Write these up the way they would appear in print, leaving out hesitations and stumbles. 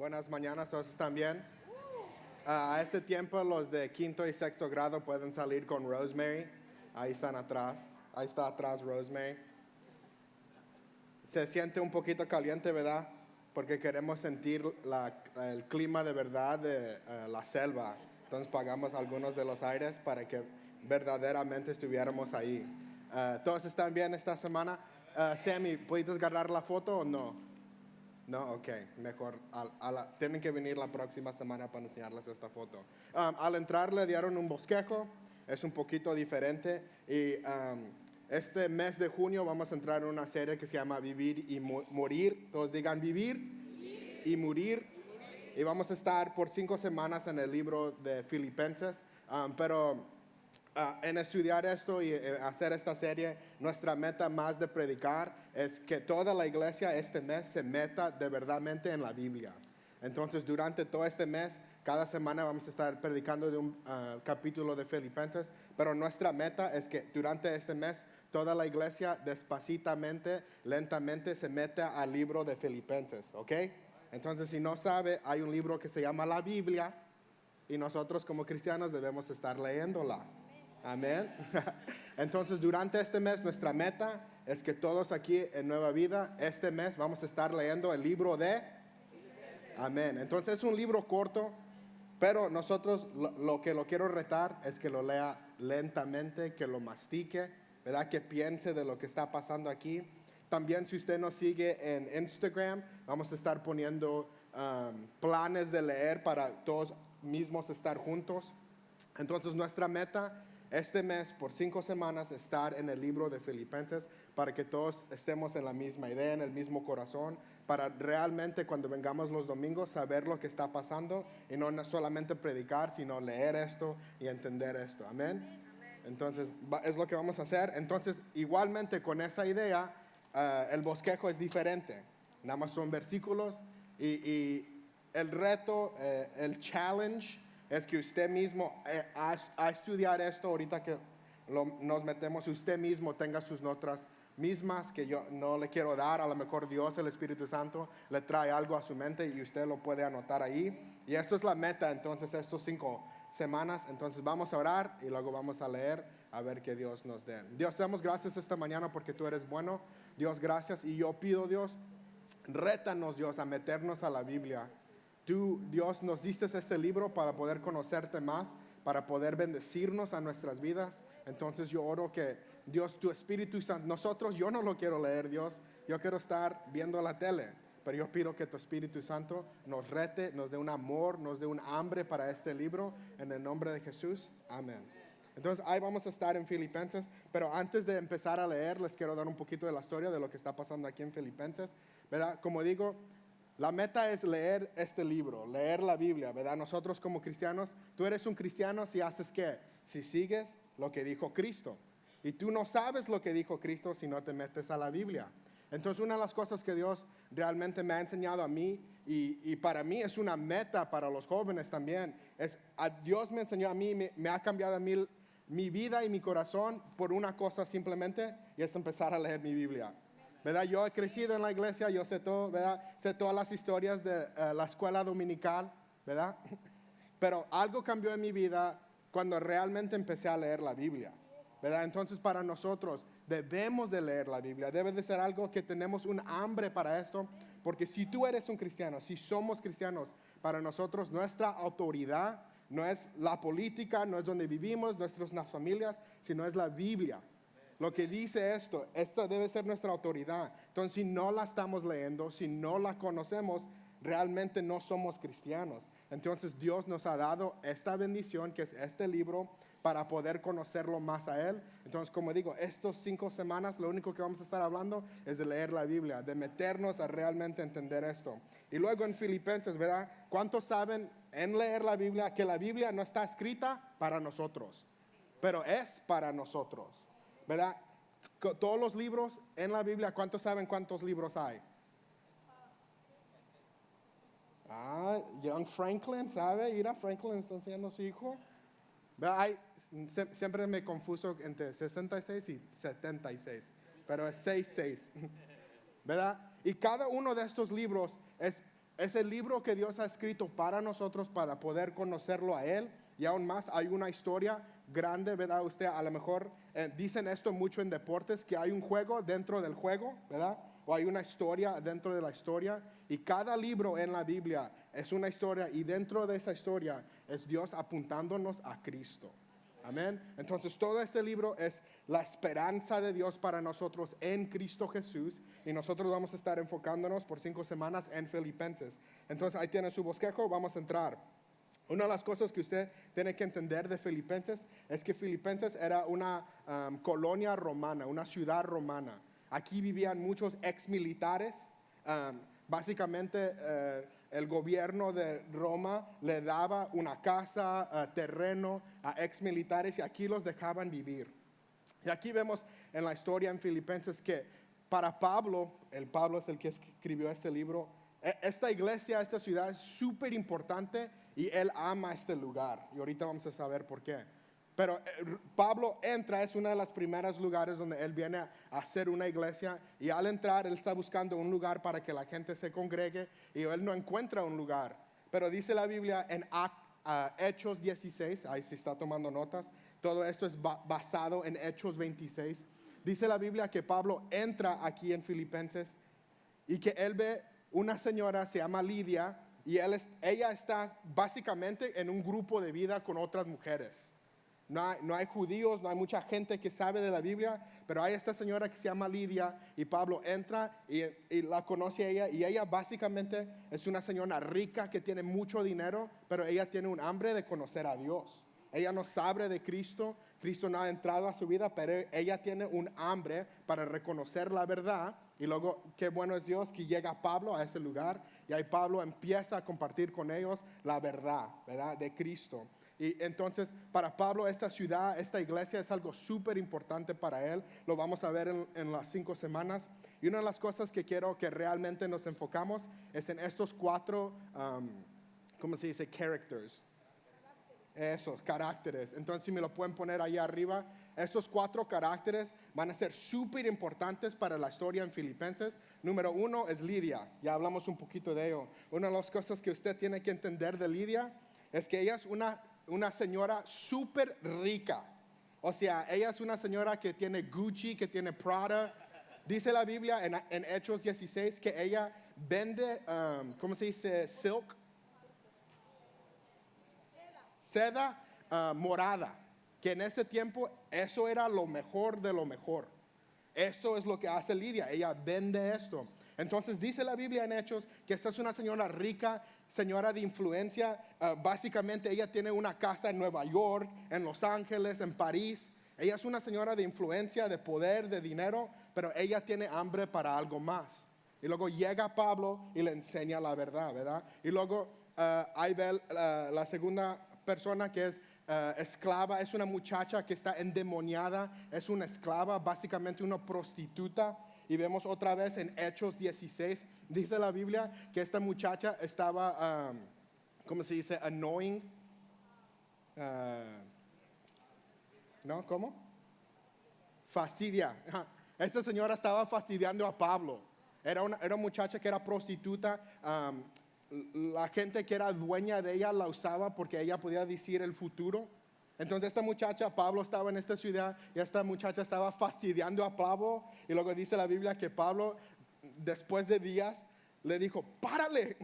Buenas mañanas, ¿todos están bien? A este tiempo los de quinto y sexto grado pueden salir con Rosemary. Ahí están atrás. Ahí está atrás Rosemary. Se siente un poquito caliente, ¿verdad? Porque queremos sentir el clima de verdad de la selva. Entonces pagamos algunos de los aires para que verdaderamente estuviéramos ahí. ¿Todos están bien esta semana? Sammy, ¿puedes agarrar la foto o no? No, ok, mejor. Tienen que venir la próxima semana para enseñarles esta foto. Al entrar le dieron un bosquejo, es un poquito diferente. Y este mes de junio vamos a entrar en una serie que se llama Vivir y Morir. Todos digan vivir y morir. Y vamos a estar por 5 semanas en el libro de Filipenses. En estudiar esto y hacer esta serie, nuestra meta más de predicar es que toda la iglesia este mes se meta de verdadmente en la Biblia. Entonces, durante todo este mes, cada semana vamos a estar predicando de un capítulo de Filipenses, pero nuestra meta es que durante este mes, toda la iglesia despacitamente, lentamente se meta al libro de Filipenses, ¿ok? Entonces, si no sabe, hay un libro que se llama la Biblia y nosotros como cristianos debemos estar leyéndola. Amén. Entonces, durante este mes, nuestra meta es que todos aquí en Nueva Vida, este mes vamos a estar leyendo el libro de... Amén. Entonces, es un libro corto, pero nosotros lo que lo quiero retar es que lo lea lentamente, que lo mastique, ¿verdad? Que piense de lo que está pasando aquí. También, si usted nos sigue en Instagram, vamos a estar poniendo planes de leer para todos mismos estar juntos. Entonces, nuestra meta este mes, por 5 semanas, estar en el libro de Filipenses para que todos estemos en la misma idea, en el mismo corazón, para realmente cuando vengamos los domingos saber lo que está pasando y no solamente predicar, sino leer esto y entender esto. Amén. Entonces, es lo que vamos a hacer. Entonces, igualmente con esa idea, el bosquejo es diferente. Nada más son versículos y el reto, el challenge, es que usted mismo, a estudiar esto, ahorita que nos metemos, usted mismo tenga sus notas mismas que yo no le quiero dar. A lo mejor Dios, el Espíritu Santo, le trae algo a su mente y usted lo puede anotar ahí. Y esto es la meta, entonces, estos 5 semanas. Entonces, vamos a orar y luego vamos a leer a ver qué Dios nos dé. Dios, te damos gracias esta mañana porque tú eres bueno. Dios, gracias. Y yo pido, Dios, rétanos, Dios, a meternos a la Biblia. Tú, Dios, nos diste este libro para poder conocerte más, para poder bendecirnos a nuestras vidas. Entonces yo oro que Dios, tu Espíritu Santo, nosotros, yo no lo quiero leer, Dios, yo quiero estar viendo la tele, pero yo pido que tu Espíritu Santo nos rete, nos dé un amor, nos dé un hambre para este libro, en el nombre de Jesús, amén. Entonces ahí vamos a estar en Filipenses, pero antes de empezar a leer, les quiero dar un poquito de la historia de lo que está pasando aquí en Filipenses, ¿verdad? Como digo, la meta es leer este libro, leer la Biblia, ¿verdad? Nosotros como cristianos, tú eres un cristiano si haces ¿qué? Si sigues lo que dijo Cristo. Y tú no sabes lo que dijo Cristo si no te metes a la Biblia. Entonces, una de las cosas que Dios realmente me ha enseñado a mí, y para mí es una meta para los jóvenes también, Dios me enseñó a mí, me ha cambiado a mí mi vida y mi corazón por una cosa simplemente, y es empezar a leer mi Biblia. ¿Verdad? Yo he crecido en la iglesia, yo sé todo, ¿verdad? Sé todas las historias de la escuela dominical, ¿verdad? Pero algo cambió en mi vida cuando realmente empecé a leer la Biblia, ¿verdad? Entonces para nosotros debemos de leer la Biblia, debe de ser algo que tenemos un hambre para esto, porque si tú eres un cristiano, si somos cristianos, para nosotros nuestra autoridad no es la política, no es donde vivimos, nuestras familias, sino es la Biblia. Lo que dice esta debe ser nuestra autoridad. Entonces, si no la estamos leyendo, si no la conocemos, realmente no somos cristianos. Entonces, Dios nos ha dado esta bendición, que es este libro, para poder conocerlo más a Él. Entonces, como digo, estos 5 semanas, lo único que vamos a estar hablando es de leer la Biblia, de meternos a realmente entender esto. Y luego en Filipenses, ¿verdad? ¿Cuántos saben en leer la Biblia que la Biblia no está escrita para nosotros, pero es para nosotros? ¿Verdad? Todos los libros en la Biblia, ¿cuántos saben cuántos libros hay? John Franklin, ¿sabe? Mira, Franklin está enseñando a su hijo. ¿Verdad? Siempre me confuso entre 66 y 76, pero es 66. ¿Verdad? Y cada uno de estos libros es es el libro que Dios ha escrito para nosotros para poder conocerlo a Él. Y aún más hay una historia grande, ¿verdad? Usted a lo mejor dicen esto mucho en deportes, que hay un juego dentro del juego, ¿verdad? O hay una historia dentro de la historia. Y cada libro en la Biblia es una historia, y dentro de esa historia es Dios apuntándonos a Cristo. Amén. Entonces todo este libro es la esperanza de Dios para nosotros en Cristo Jesús, y nosotros vamos a estar enfocándonos por 5 semanas en Filipenses. Entonces ahí tiene su bosquejo, vamos a entrar. Una de las cosas que usted tiene que entender de Filipenses es que Filipenses era una colonia romana, una ciudad romana. Aquí vivían muchos exmilitares. Básicamente el gobierno de Roma le daba una casa, terreno a exmilitares, y aquí los dejaban vivir. Y aquí vemos en la historia en Filipenses que para Pablo, Pablo es el que escribió este libro, esta iglesia, esta ciudad es súper importante y él ama este lugar. Y ahorita vamos a saber por qué. Pero Pablo entra, es uno de los primeros lugares donde él viene a hacer una iglesia, y al entrar él está buscando un lugar para que la gente se congregue, y él no encuentra un lugar. Pero dice la Biblia en Hechos 16, ahí se está tomando notas, todo esto es basado en Hechos 26. Dice la Biblia que Pablo entra aquí en Filipenses y que él ve una señora, se llama Lidia, y ella está básicamente en un grupo de vida con otras mujeres. No hay judíos, no hay mucha gente que sabe de la Biblia, pero hay esta señora que se llama Lidia, y Pablo entra y la conoce a ella, y ella básicamente es una señora rica que tiene mucho dinero, pero ella tiene un hambre de conocer a Dios. Ella no sabe de Cristo, Cristo no ha entrado a su vida, pero ella tiene un hambre para reconocer la verdad. Y luego, qué bueno es Dios que llega Pablo a ese lugar, y ahí Pablo empieza a compartir con ellos la verdad, ¿verdad? De Cristo. Y entonces para Pablo esta ciudad, esta iglesia es algo súper importante para él. Lo vamos a ver en las 5 semanas. Y una de las cosas que quiero que realmente nos enfocamos es en estos 4, ¿cómo se dice? Characters. Esos caracteres. Entonces si me lo pueden poner ahí arriba. Estos 4 caracteres van a ser súper importantes para la historia en Filipenses. Número 1 es Lidia. Ya hablamos un poquito de ello. Una de las cosas que usted tiene que entender de Lidia es que ella es una señora súper rica. O sea, ella es una señora que tiene Gucci, que tiene Prada. Dice la Biblia en Hechos 16 que ella vende, ¿cómo se dice? Silk. Seda morada. Que en ese tiempo eso era lo mejor de lo mejor. Eso es lo que hace Lidia. Ella vende esto. Entonces dice la Biblia en Hechos que esta es una señora rica, señora de influencia. Básicamente ella tiene una casa en Nueva York, en Los Ángeles, en París. Ella es una señora de influencia, de poder, de dinero, pero ella tiene hambre para algo más. Y luego llega Pablo y le enseña la verdad, ¿verdad? Y luego ahí ve la segunda persona, que es esclava. Es una muchacha que está endemoniada, es una esclava, básicamente una prostituta. Y vemos otra vez en Hechos 16, dice la Biblia que esta muchacha estaba, ¿cómo se dice? Annoying. ¿No? ¿Cómo? Fastidia. Esta señora estaba fastidiando a Pablo. Era una muchacha que era prostituta. La gente que era dueña de ella la usaba porque ella podía decir el futuro. Entonces esta muchacha, Pablo estaba en esta ciudad, y esta muchacha estaba fastidiando a Pablo, y luego dice la Biblia que Pablo, después de días, le dijo, párale,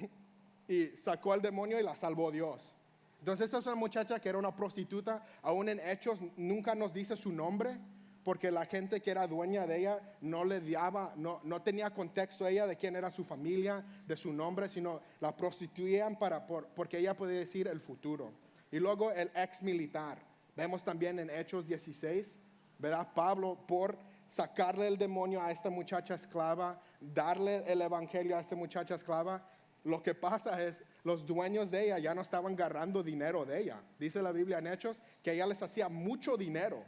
y sacó al demonio y la salvó Dios. Entonces esta es una muchacha que era una prostituta. Aún en Hechos nunca nos dice su nombre, porque la gente que era dueña de ella no le daba, no tenía contexto a ella de quién era su familia, de su nombre, sino la prostituían porque ella podía decir el futuro. Y luego el ex militar. Vemos también en Hechos 16, ¿verdad? Pablo, por sacarle el demonio a esta muchacha esclava, darle el evangelio a esta muchacha esclava, lo que pasa es, los dueños de ella ya no estaban agarrando dinero de ella. Dice la Biblia en Hechos que ella les hacía mucho dinero.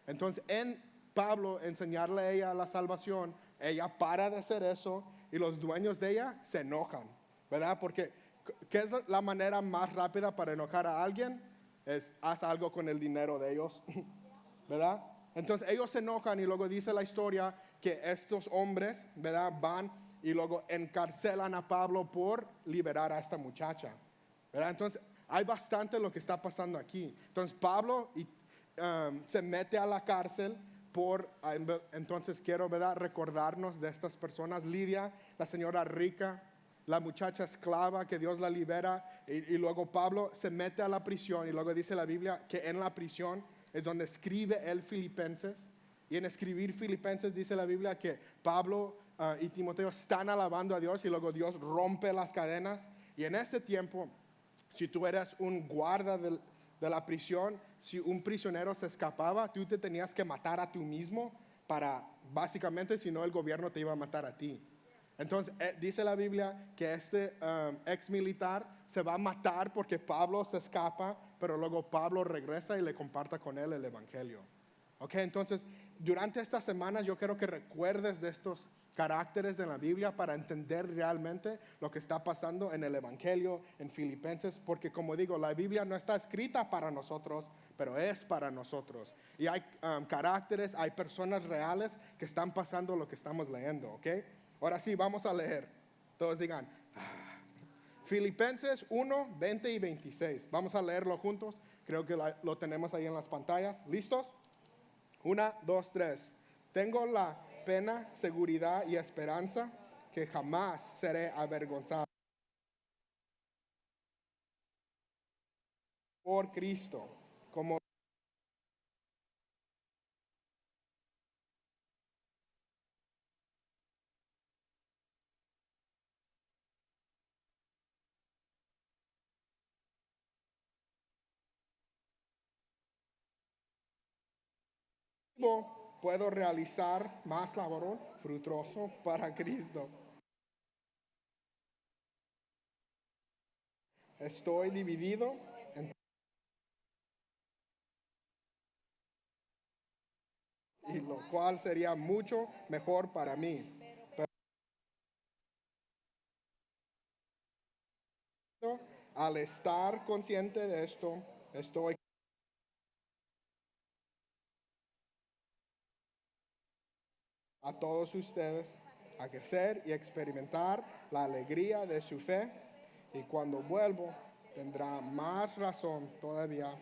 Entonces, en Pablo enseñarle a ella la salvación, ella para de hacer eso, y los dueños de ella se enojan, ¿verdad? Porque ¿qué es la manera más rápida para enojar a alguien? Es haz algo con el dinero de ellos, ¿verdad? Entonces ellos se enojan, y luego dice la historia que estos hombres, ¿verdad? Van y luego encarcelan a Pablo por liberar a esta muchacha, ¿verdad? Entonces, hay bastante lo que está pasando aquí. Entonces, Pablo se mete a la cárcel entonces quiero, ¿verdad?, recordarnos de estas personas. Lidia, la señora rica, la muchacha esclava que Dios la libera, y luego Pablo se mete a la prisión, y luego dice la Biblia que en la prisión es donde escribe el Filipenses, y en escribir Filipenses dice la Biblia que Pablo y Timoteo están alabando a Dios, y luego Dios rompe las cadenas. Y en ese tiempo, si tú eras un guarda de la prisión, si un prisionero se escapaba, tú te tenías que matar a ti mismo básicamente, si no el gobierno te iba a matar a ti. Entonces dice la Biblia que este ex militar se va a matar porque Pablo se escapa, pero luego Pablo regresa y le comparta con él el evangelio. Ok, entonces durante estas semanas yo quiero que recuerdes de estos caracteres de la Biblia para entender realmente lo que está pasando en el evangelio, en Filipenses, porque como digo, la Biblia no está escrita para nosotros, pero es para nosotros. Y hay caracteres, hay personas reales que están pasando lo que estamos leyendo, ¿ok? Ahora sí, vamos a leer. Todos digan, Filipenses 1, 20 y 26. Vamos a leerlo juntos. Creo que lo tenemos ahí en las pantallas. ¿Listos? 1, 2, 3. Tengo la pena, seguridad y esperanza que jamás seré avergonzado por Cristo, como puedo realizar más labor fructuoso para Cristo. Estoy dividido en y lo cual sería mucho mejor para mí. Pero al estar consciente de esto, estoy a todos ustedes a crecer y experimentar la alegría de su fe, y cuando vuelvo tendrá más razón todavía.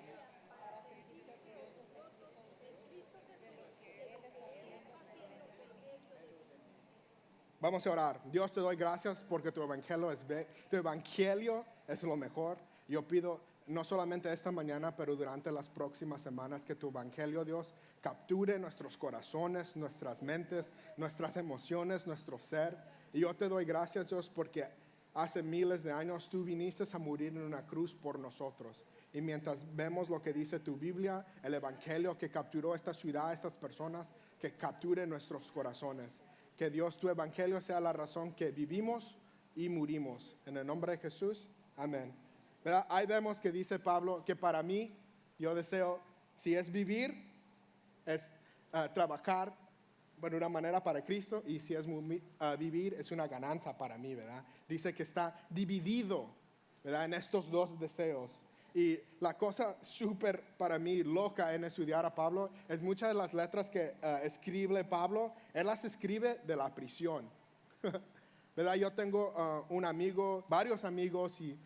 Vamos a orar. Dios, te doy gracias porque tu evangelio es lo mejor. Yo pido no solamente esta mañana, pero durante las próximas semanas, que tu evangelio, Dios, capture nuestros corazones, nuestras mentes, nuestras emociones, nuestro ser. Y yo te doy gracias, Dios, porque hace miles de años tú viniste a morir en una cruz por nosotros. Y mientras vemos lo que dice tu Biblia, el evangelio que capturó esta ciudad, estas personas, que capture nuestros corazones. Que Dios, tu evangelio sea la razón que vivimos y morimos. En el nombre de Jesús, amén. ¿Verdad? Ahí vemos que dice Pablo que para mí, yo deseo, si es vivir, es trabajar de una manera para Cristo, y si es vivir, es una ganancia para mí, ¿verdad? Dice que está dividido, ¿verdad?, en estos dos deseos. Y la cosa súper para mí loca en estudiar a Pablo es muchas de las letras que escribe Pablo, él las escribe de la prisión. ¿Verdad? Yo tengo un amigo, varios amigos y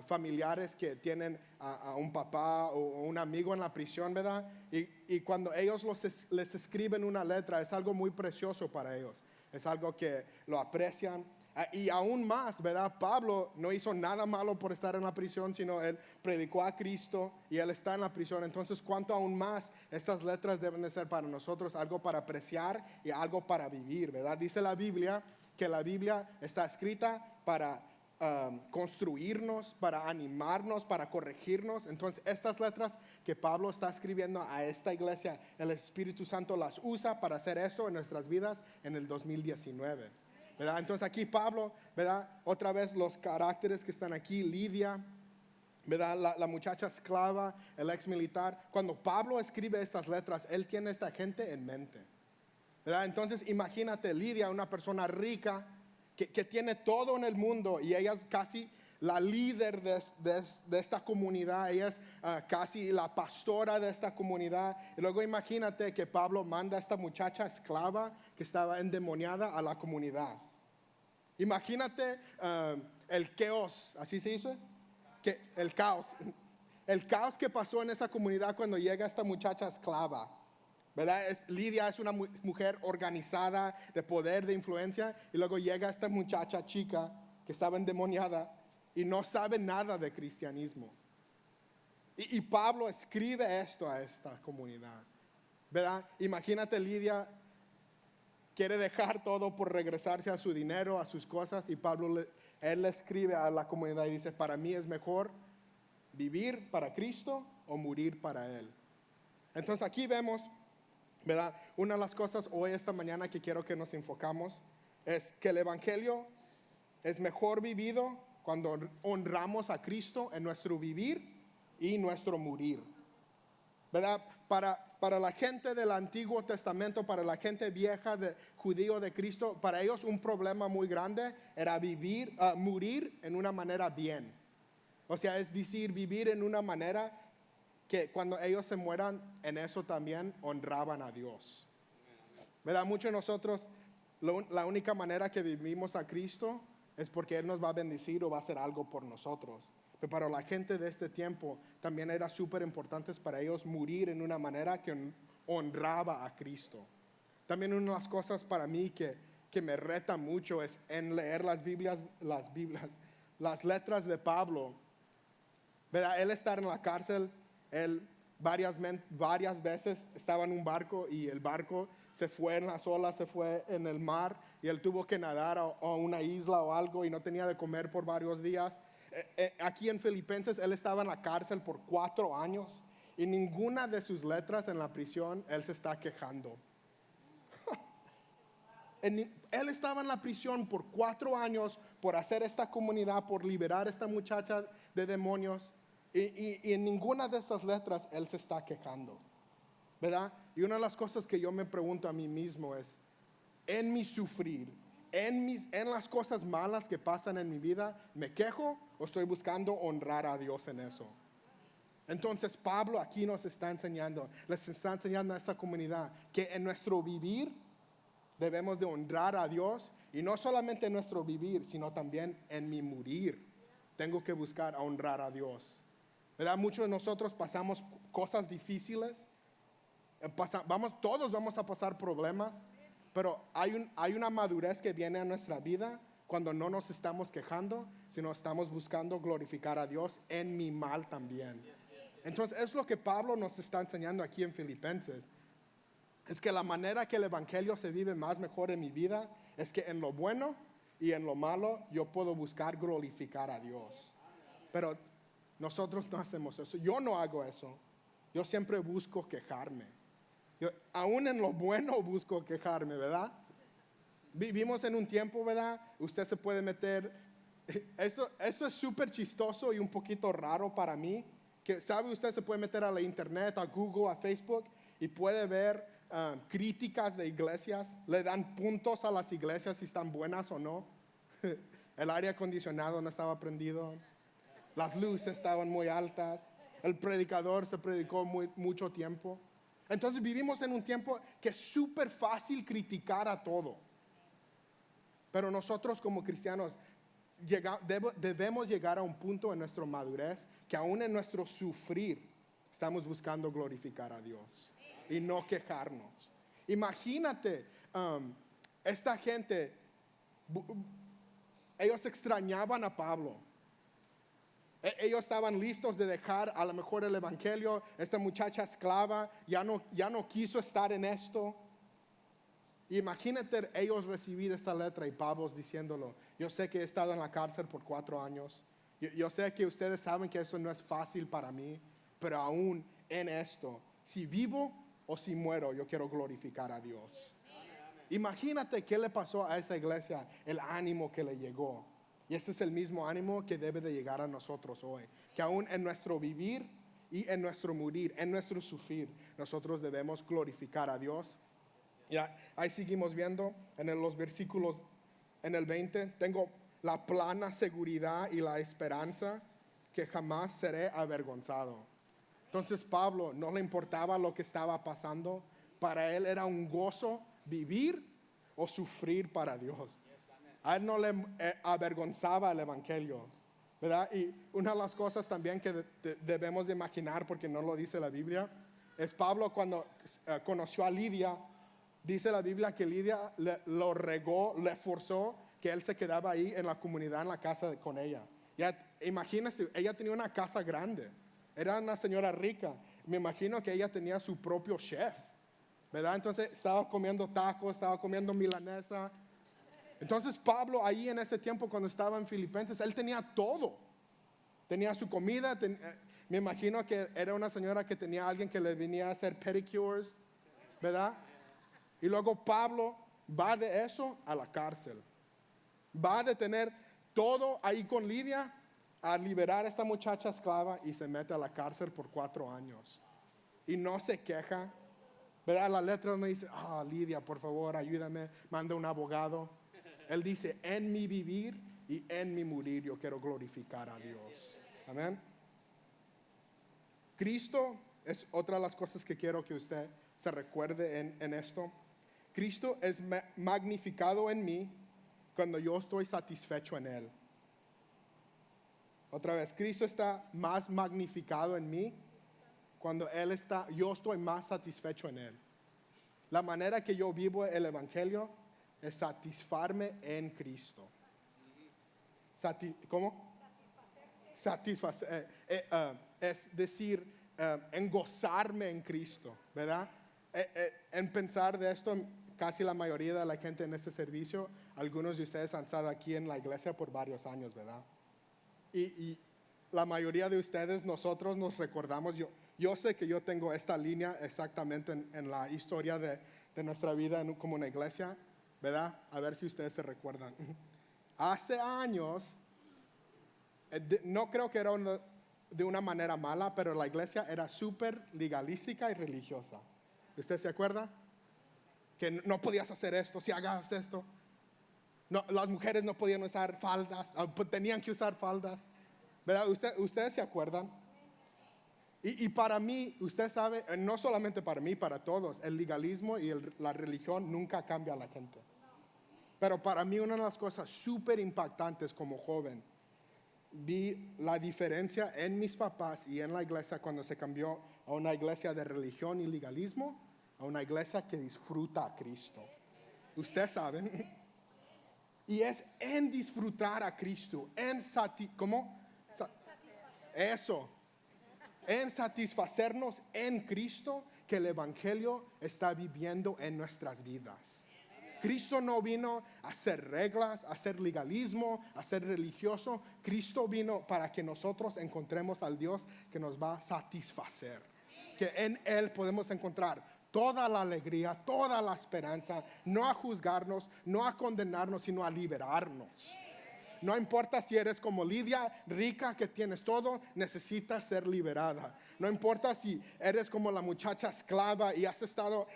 familiares que tienen a un papá o un amigo en la prisión, ¿verdad? Y cuando ellos les escriben una letra, es algo muy precioso para ellos. Es algo que lo aprecian. Y aún más, ¿verdad? Pablo no hizo nada malo por estar en la prisión, sino él predicó a Cristo y él está en la prisión. Entonces, cuánto aún más estas letras deben de ser para nosotros algo para apreciar y algo para vivir, ¿verdad? Dice la Biblia que la Biblia está escrita para construirnos, para animarnos, para corregirnos. Entonces, estas letras que Pablo está escribiendo a esta iglesia, el Espíritu Santo las usa para hacer eso en nuestras vidas en el 2019. ¿Verdad? Entonces aquí Pablo, ¿verdad?, otra vez los caracteres que están aquí, Lidia, ¿verdad?, la muchacha esclava, el ex militar. Cuando Pablo escribe estas letras, él tiene esta gente en mente, ¿verdad? Entonces imagínate Lidia, una persona rica que tiene todo en el mundo, y ella es casi la líder de esta comunidad, ella es casi la pastora de esta comunidad. Y luego imagínate que Pablo manda a esta muchacha esclava que estaba endemoniada a la comunidad. Imagínate el caos, ¿así se dice? El caos. El caos que pasó en esa comunidad cuando llega esta muchacha esclava. ¿Verdad? Lidia es una mujer organizada, de poder, de influencia, y luego llega esta muchacha chica que estaba endemoniada y no sabe nada de cristianismo. Y Pablo escribe esto a esta comunidad, ¿verdad? Imagínate, Lidia quiere dejar todo por regresarse a su dinero, a sus cosas, y Pablo él le escribe a la comunidad y dice, para mí es mejor vivir para Cristo o morir para Él. Entonces aquí vemos, ¿verdad? Una de las cosas hoy, esta mañana, que quiero que nos enfocamos es que el Evangelio es mejor vivido cuando honramos a Cristo en nuestro vivir y nuestro morir, ¿verdad? Para la gente del Antiguo Testamento, para la gente vieja, judío de Cristo, para ellos un problema muy grande era morir en una manera bien. O sea, es decir, vivir en una manera que cuando ellos se mueran, en eso también honraban a Dios. ¿Verdad? Muchos de nosotros, la única manera que vivimos a Cristo es porque Él nos va a bendecir o va a hacer algo por nosotros. Pero para la gente de este tiempo también era súper importante para ellos morir en una manera que honraba a Cristo. También una de las cosas para mí que me reta mucho es en leer las letras de Pablo. ¿Verdad? Él estar en la cárcel, él varias veces estaba en un barco y el barco se fue en las olas, se fue en el mar y él tuvo que nadar a una isla o algo y no tenía de comer por varios días. Aquí en Filipenses él estaba en la cárcel por 4 años y ninguna de sus letras en la prisión él se está quejando. Él estaba en la prisión por 4 años por hacer esta comunidad, por liberar a esta muchacha de demonios. Y en ninguna de esas letras él se está quejando, ¿verdad? Y una de las cosas que yo me pregunto a mí mismo es, en mi sufrir, en las cosas malas que pasan en mi vida, ¿me quejo o estoy buscando honrar a Dios en eso? Entonces Pablo aquí nos está enseñando, les está enseñando a esta comunidad que en nuestro vivir debemos de honrar a Dios, y no solamente en nuestro vivir, sino también en mi morir. Tengo que buscar a honrar a Dios. ¿Verdad? Muchos de nosotros pasamos cosas difíciles, todos vamos a pasar problemas, pero hay una madurez que viene a nuestra vida cuando no nos estamos quejando, sino estamos buscando glorificar a Dios en mi mal también. Entonces es lo que Pablo nos está enseñando aquí en Filipenses. Es que la manera que el Evangelio se vive más mejor en mi vida es que en lo bueno y en lo malo yo puedo buscar glorificar a Dios. Pero nosotros no hacemos eso. Yo no hago eso. Yo siempre busco quejarme. Aún en lo bueno busco quejarme, ¿verdad? Vivimos en un tiempo, ¿verdad? Usted se puede meter. Eso es súper chistoso y un poquito raro para mí. Que, ¿sabe? Usted se puede meter a la internet, a Google, a Facebook y puede ver críticas de iglesias. Le dan puntos a las iglesias si están buenas o no. El aire acondicionado no estaba prendido. Las luces estaban muy altas. El predicador se predicó mucho tiempo. Entonces vivimos en un tiempo que es súper fácil criticar a todo. Pero nosotros como cristianos debemos llegar a un punto en nuestra madurez que aún en nuestro sufrir estamos buscando glorificar a Dios y no quejarnos. Imagínate, esta gente, ellos extrañaban a Pablo. Ellos estaban listos de dejar a lo mejor el Evangelio. Esta muchacha esclava ya no quiso estar en esto. Imagínate ellos recibir esta letra y Pablo diciéndolo. Yo sé que he estado en la cárcel por 4 años. Yo sé que ustedes saben que eso no es fácil para mí. Pero aún en esto, si vivo o si muero, yo quiero glorificar a Dios. Imagínate qué le pasó a esa iglesia, el ánimo que le llegó. Y ese es el mismo ánimo que debe de llegar a nosotros hoy. Que aún en nuestro vivir y en nuestro morir, en nuestro sufrir, nosotros debemos glorificar a Dios. Ya, ahí seguimos viendo en los versículos, en el 20, tengo la plena seguridad y la esperanza que jamás seré avergonzado. Entonces Pablo no le importaba lo que estaba pasando. Para él era un gozo vivir o sufrir para Dios. A él no le avergonzaba el evangelio, ¿verdad? Y una de las cosas también que debemos de imaginar, porque no lo dice la Biblia, es Pablo cuando conoció a Lidia. Dice la Biblia que Lidia lo regó, le forzó que él se quedaba ahí en la comunidad, en la casa con ella. Ya, imagínense, ella tenía una casa grande, era una señora rica. Me imagino que ella tenía su propio chef, ¿verdad? Entonces estaba comiendo tacos, estaba comiendo milanesa. Entonces Pablo ahí en ese tiempo cuando estaba en Filipenses, él tenía todo. Tenía su comida, me imagino que era una señora que tenía alguien que le venía a hacer pedicures, ¿verdad? Y luego Pablo va de eso a la cárcel. Va de tener todo ahí con Lidia a liberar a esta muchacha esclava y se mete a la cárcel por 4 años. Y no se queja, ¿verdad? La letra no dice, Lidia, por favor, ayúdame, manda un abogado. Él dice, en mi vivir y en mi morir yo quiero glorificar a Dios. Amén. Cristo es otra de las cosas que quiero que usted se recuerde en esto. Cristo es magnificado en mí cuando yo estoy satisfecho en Él. Otra vez, Cristo está más magnificado en mí cuando yo estoy más satisfecho en Él. La manera que yo vivo el Evangelio es satisfarme en Cristo. ¿Cómo? Satisfacer. Es decir, en gozarme en Cristo, ¿verdad? En pensar de esto, casi la mayoría de la gente en este servicio, algunos de ustedes han estado aquí en la iglesia por varios años, ¿verdad? Y la mayoría de ustedes, nosotros nos recordamos, yo sé que yo tengo esta línea exactamente en la historia de nuestra vida como una iglesia, ¿verdad? A ver si ustedes se recuerdan. Hace años, no creo que era de una manera mala, pero la iglesia era súper legalística y religiosa. ¿Usted se acuerda? Que no podías hacer esto, si hagas esto. No, las mujeres no podían usar faldas, tenían que usar faldas. ¿Verdad? ¿Ustedes se acuerdan? Y para mí, usted sabe, no solamente para mí, para todos, el legalismo y la religión nunca cambia a la gente. Pero para mí una de las cosas súper impactantes como joven, vi la diferencia en mis papás y en la iglesia cuando se cambió a una iglesia de religión y legalismo a una iglesia que disfruta a Cristo. Ustedes saben. Y es en disfrutar a Cristo, ¿cómo? Eso. En satisfacernos en Cristo que el Evangelio está viviendo en nuestras vidas. Cristo no vino a hacer reglas, a hacer legalismo, a ser religioso. Cristo vino para que nosotros encontremos al Dios que nos va a satisfacer. Que en Él podemos encontrar toda la alegría, toda la esperanza, no a juzgarnos, no a condenarnos, sino a liberarnos. No importa si eres como Lidia, rica, que tienes todo, necesitas ser liberada. No importa si eres como la muchacha esclava y has estado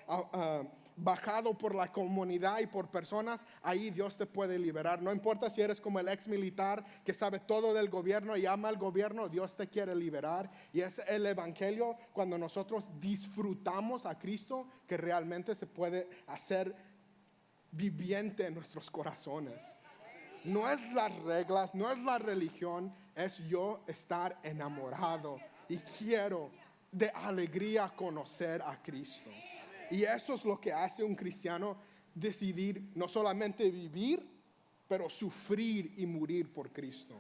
bajado por la comunidad y por personas, ahí Dios te puede liberar. No importa si eres como el ex militar que sabe todo del gobierno y ama al gobierno, Dios te quiere liberar. Y es el evangelio cuando nosotros disfrutamos a Cristo que realmente se puede hacer viviente en nuestros corazones. No es las reglas, no es la religión, es yo estar enamorado y quiero de alegría conocer a Cristo. Y eso es lo que hace un cristiano decidir no solamente vivir, pero sufrir y morir por Cristo.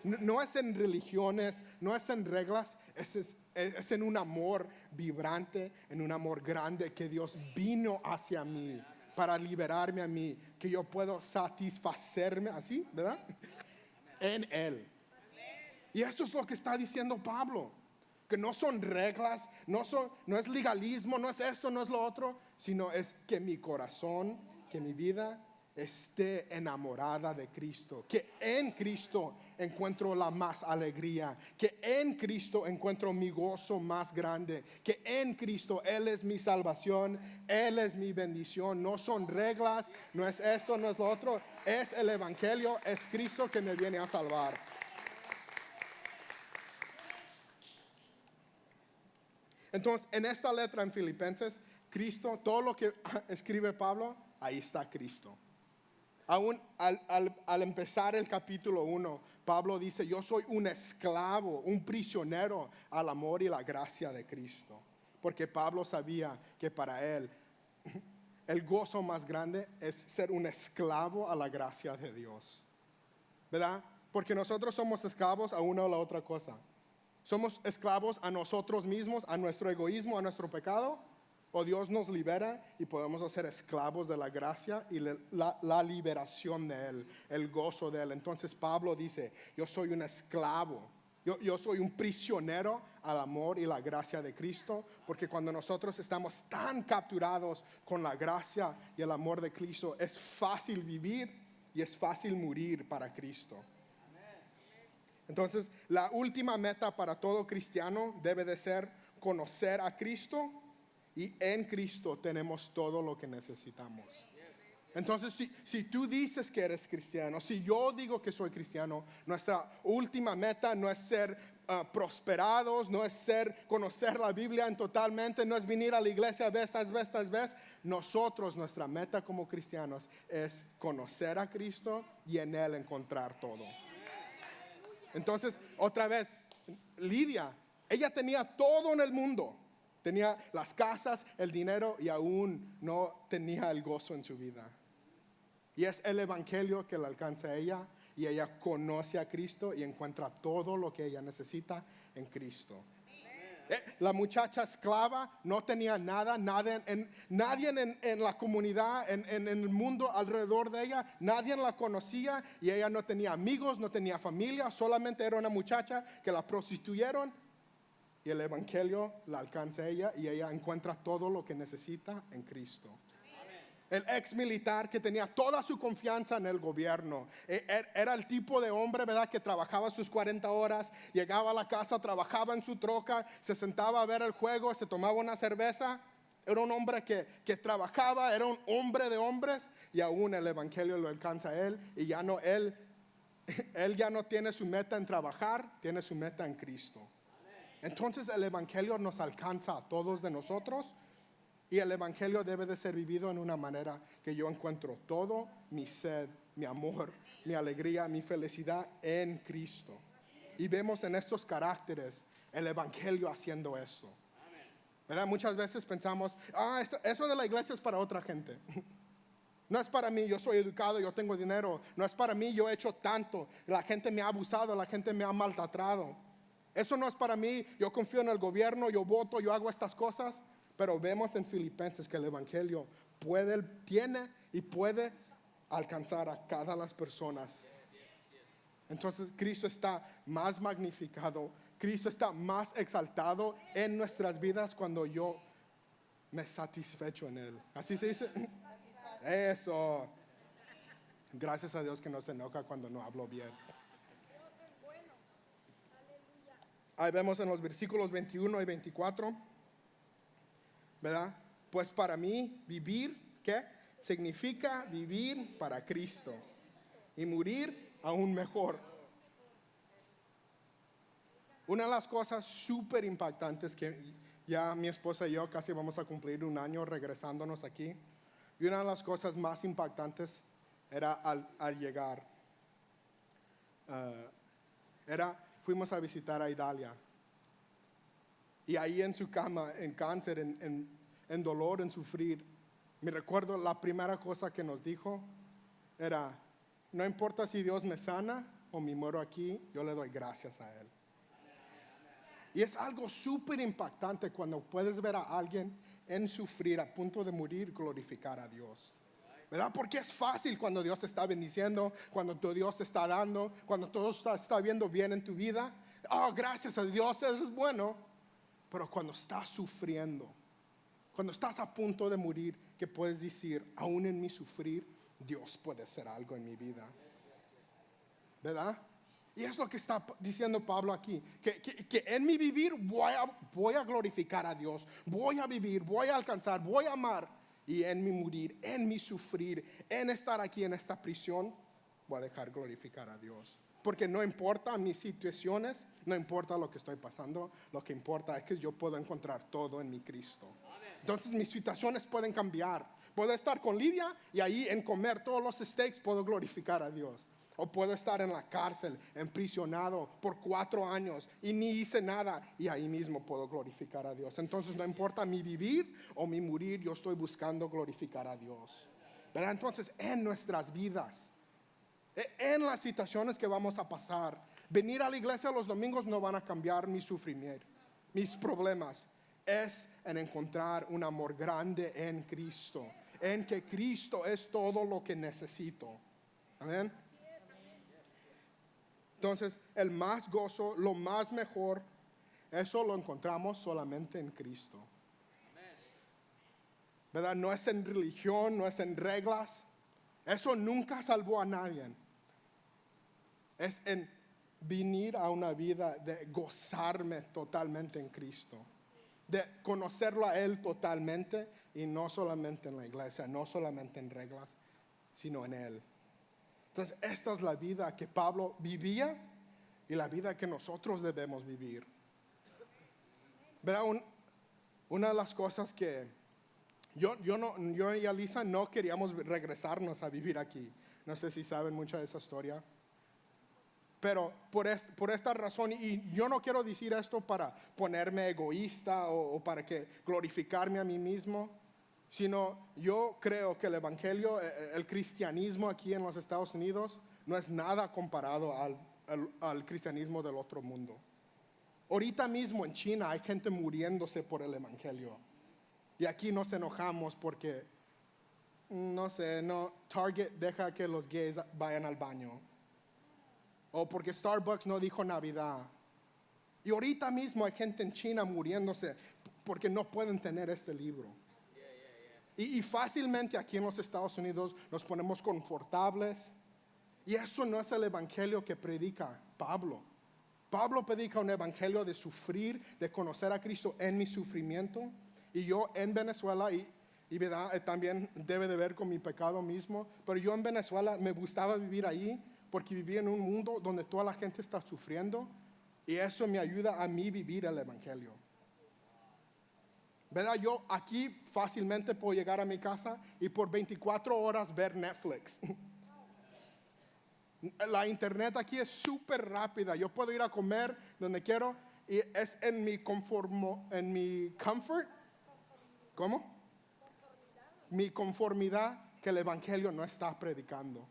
No es en religiones, no es en reglas, es en un amor vibrante, en un amor grande que Dios vino hacia mí para liberarme a mí, que yo puedo satisfacerme, así, ¿verdad? En Él. Y eso es lo que está diciendo Pablo. Que no son reglas, no es legalismo, no es esto, no es lo otro, sino es que mi corazón, que mi vida esté enamorada de Cristo. Que en Cristo encuentro la más alegría. Que en Cristo encuentro mi gozo más grande. Que en Cristo Él es mi salvación, Él es mi bendición. No son reglas, no es esto, no es lo otro. Es el Evangelio, es Cristo que me viene a salvar. Entonces, en esta letra en Filipenses, Cristo, todo lo que escribe Pablo, ahí está Cristo. Aún al empezar el capítulo 1, Pablo dice, yo soy un esclavo, un prisionero al amor y la gracia de Cristo. Porque Pablo sabía que para él el gozo más grande es ser un esclavo a la gracia de Dios. ¿Verdad? Porque nosotros somos esclavos a una o la otra cosa. Somos esclavos a nosotros mismos, a nuestro egoísmo, a nuestro pecado. O Dios nos libera y podemos ser esclavos de la gracia y la liberación de Él, el gozo de Él. Entonces Pablo dice, yo soy un esclavo, yo soy un prisionero al amor y la gracia de Cristo, porque cuando nosotros estamos tan capturados con la gracia y el amor de Cristo, es fácil vivir y es fácil morir para Cristo. Entonces, la última meta para todo cristiano debe de ser conocer a Cristo. Y en Cristo tenemos todo lo que necesitamos. Entonces, si tú dices que eres cristiano, si yo digo que soy cristiano, nuestra última meta no es ser prosperados, no es conocer la Biblia en totalmente, no es venir a la iglesia vez tras vez. Nosotros, nuestra meta como cristianos es conocer a Cristo y en Él encontrar todo. Entonces, otra vez, Lidia, ella tenía todo en el mundo. Tenía las casas, el dinero y aún no tenía el gozo en su vida. Y es el evangelio que le alcanza a ella y ella conoce a Cristo y encuentra todo lo que ella necesita en Cristo. La muchacha esclava no tenía nadie en la comunidad, en el mundo alrededor de ella, nadie la conocía y ella no tenía amigos, no tenía familia, solamente era una muchacha que la prostituyeron. Y el evangelio la alcanza a ella y ella encuentra todo lo que necesita en Cristo. El ex militar que tenía toda su confianza en el gobierno. Era el tipo de hombre, ¿verdad? Que trabajaba sus 40 horas, llegaba a la casa, trabajaba en su troca, se sentaba a ver el juego, se tomaba una cerveza. Era un hombre que trabajaba, era un hombre de hombres y aún el evangelio lo alcanza a él y ya no, él ya no tiene su meta en trabajar, tiene su meta en Cristo. Entonces el evangelio nos alcanza a todos de nosotros y el evangelio debe de ser vivido en una manera que yo encuentro todo mi sed, mi amor, mi alegría, mi felicidad en Cristo. Y vemos en estos caracteres el evangelio haciendo eso. ¿Verdad? Muchas veces pensamos, eso de la iglesia es para otra gente. No es para mí, yo soy educado, yo tengo dinero. No es para mí, yo he hecho tanto. La gente me ha abusado, la gente me ha maltratado. Eso no es para mí, yo confío en el gobierno, yo voto, yo hago estas cosas. Pero vemos en Filipenses que el evangelio tiene y puede alcanzar a cada las personas. Entonces Cristo está más magnificado, Cristo está más exaltado en nuestras vidas cuando yo me satisfecho en Él. ¿Así se dice? Eso. Gracias a Dios que no se enoja cuando no hablo bien. Ahí vemos en los versículos 21 y 24, ¿verdad? Pues para mí vivir, ¿qué? Significa vivir para Cristo y morir aún mejor. Una de las cosas súper impactantes que ya mi esposa y yo casi vamos a cumplir 1 año regresándonos aquí. Y una de las cosas más impactantes era al llegar. Fuimos a visitar a Idalia. Y ahí en su cama, en cáncer, en dolor, en sufrir, me recuerdo la primera cosa que nos dijo era, no importa si Dios me sana o me muero aquí, yo le doy gracias a Él. Y es algo súper impactante cuando puedes ver a alguien en sufrir, a punto de morir, glorificar a Dios. ¿Verdad? Porque es fácil cuando Dios te está bendiciendo, cuando tu Dios te está dando, cuando todo está viendo bien en tu vida. Gracias a Dios, eso es bueno. Pero cuando estás sufriendo, cuando estás a punto de morir, que puedes decir, aún en mi sufrir, Dios puede hacer algo en mi vida. ¿Verdad? Y es lo que está diciendo Pablo aquí, que en mi vivir voy a glorificar a Dios, voy a vivir, voy a alcanzar, voy a amar. Y en mi morir, en mi sufrir, en estar aquí en esta prisión, voy a dejar glorificar a Dios. Porque no importa mis situaciones, no importa lo que estoy pasando, lo que importa es que yo puedo encontrar todo en mi Cristo. Entonces mis situaciones pueden cambiar, Puedo estar con Lidia y ahí en comer todos los steaks puedo glorificar a Dios. O puedo estar en la cárcel, emprisionado por 4 años y ni hice nada y ahí mismo puedo glorificar a Dios. Entonces no importa mi vivir o mi morir, yo estoy buscando glorificar a Dios. ¿Verdad? Entonces en nuestras vidas, en las situaciones que vamos a pasar, venir a la iglesia los domingos no van a cambiar mi sufrimiento, mis problemas. Es en encontrar un amor grande en Cristo, en que Cristo es todo lo que necesito. Amén. Entonces, el más gozo, lo más mejor, eso lo encontramos solamente en Cristo. ¿Verdad? No es en religión, no es en reglas. Eso nunca salvó a nadie. Es en venir a una vida de gozarme totalmente en Cristo. De conocerlo a Él totalmente y no solamente en la iglesia, no solamente en reglas, sino en Él. Entonces, esta es la vida que Pablo vivía y la vida que nosotros debemos vivir. ¿Verdad? Una de las cosas que yo y Alisa no queríamos regresarnos a vivir aquí. No sé si saben mucha de esa historia. Pero por esta razón, y yo no quiero decir esto para ponerme egoísta o para glorificarme a mí mismo, sino yo creo que el evangelio, el cristianismo aquí en los Estados Unidos no es nada comparado al cristianismo del otro mundo. Ahorita mismo en China hay gente muriéndose por el evangelio y aquí nos enojamos porque Target deja que los gays vayan al baño o porque Starbucks no dijo Navidad. Y ahorita mismo hay gente en China muriéndose porque no pueden tener este libro. Y fácilmente aquí en los Estados Unidos nos ponemos confortables. Y eso no es el evangelio que predica Pablo. Pablo predica un evangelio de sufrir, de conocer a Cristo en mi sufrimiento. Y yo en Venezuela, y ¿verdad? También debe de ver con mi pecado mismo, pero yo en Venezuela me gustaba vivir ahí porque vivía en un mundo donde toda la gente está sufriendo. Y eso me ayuda a mí vivir el evangelio. ¿Verdad? Yo aquí fácilmente puedo llegar a mi casa y por 24 horas ver Netflix. La internet aquí es súper rápida. Yo puedo ir a comer donde quiero y es en mi comfort. ¿Cómo? Mi conformidad que el evangelio no está predicando.